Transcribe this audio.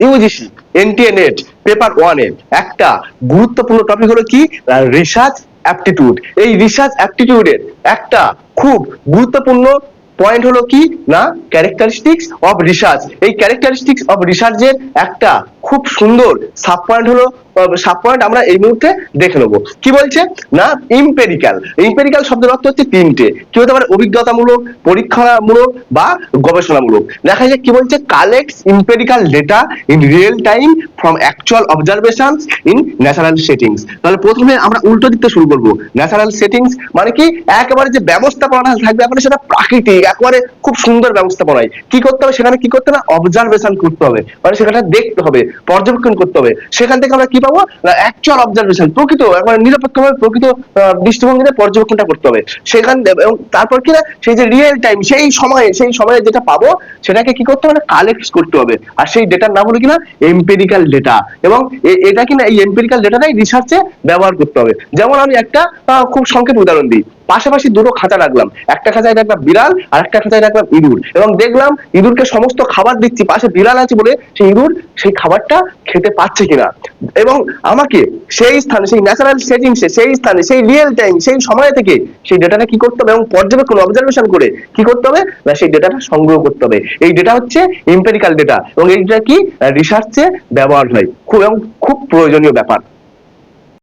UGC NTA net paper 1 এর একটা গুরুত্বপূর্ণ টপিক হলো কি রিসার্চ অ্যাপটিটিউড। এই রিসার্চ অ্যাপটিটিউডের একটা খুব গুরুত্বপূর্ণ পয়েন্ট হলো কি না ক্যারেক্টারিস্টিক্স অফ রিসার্চ। এই ক্যারেক্টারিস্টিক্স অফ রিসার্চের একটা খুব সুন্দর সাব পয়েন্ট হলো সাব পয়েন্ট আমরা এই মুহূর্তে দেখে নেবো। কি বলছে না ইম্পেরিক্যাল। ইম্পেরিক্যাল শব্দের অর্থ হচ্ছে তিনটে, কি হতে পারে অভিজ্ঞতামূলক, পরীক্ষামূলক বা গবেষণামূলক। দেখা যায় কি বলছে collects empirical data in real time from actual observations in natural settings. তাহলে প্রথমে আমরা উল্টো দিকতে শুরু করবো। ন্যাচারাল সেটিংস মানে কি একেবারে যে ব্যবস্থাপনা থাকবে একেবারে সেটা প্রাকৃতিক একেবারে খুব সুন্দর ব্যবস্থাপনায় কি করতে হবে সেখানে কি করতে হবে অবজারভেশন করতে হবে, মানে সেখানে দেখতে হবে পর্যবেক্ষণ করতে হবে। সেখান থেকে আমরা কি পাবো না অ্যাকচুয়াল অবজারভেশন প্রকৃত একেবারে নিরপেক্ষভাবে প্রকৃত দৃষ্টিভঙ্গিতে পর্যবেক্ষণটা করতে হবে সেখান এবং তারপর কি না সেই যে রিয়েল টাইম সেই সময়ে যেটা পাবো সেটাকে কি করতে হবে কালেক্ট করতে হবে। আর সেই ডেটার নাম হলো কিনা এম্পেরিক্যাল ডেটা। এবং এটা কিনা এই এম্পেরিক্যাল ডেটাটাই রিসার্চে ব্যবহার করতে হবে। যেমন আমি একটা খুব সংক্ষেপ উদাহরণ দিই। পাশাপাশি দুটো খাঁচা রাখলাম, একটা খাঁচায় রাখলাম বিড়াল আর একটা খাঁচায় রাখলাম ইঁদুর, এবং দেখলাম ইঁদুরকে সমস্ত খাবার দিচ্ছি, পাশে বিড়াল আছে বলে সেই ইঁদুর সেই খাবারটা খেতে পাচ্ছে কিনা। এবং আমাকে সেই স্থানে সেই ন্যাচারাল সেটিংসে সেই স্থানে সেই রিয়েল টাইম সেই সময় থেকে সেই ডেটাটা কি করতে হবে এবং পর্যবেক্ষণ অবজারভেশন করে কি করতে হবে না সেই ডেটাটা সংগ্রহ করতে হবে। এই ডেটা হচ্ছে এম্পেরিক্যাল ডেটা এবং এই ডেটা কি রিসার্চে ব্যবহার হয় খুব এবং খুব প্রয়োজনীয় ব্যাপার।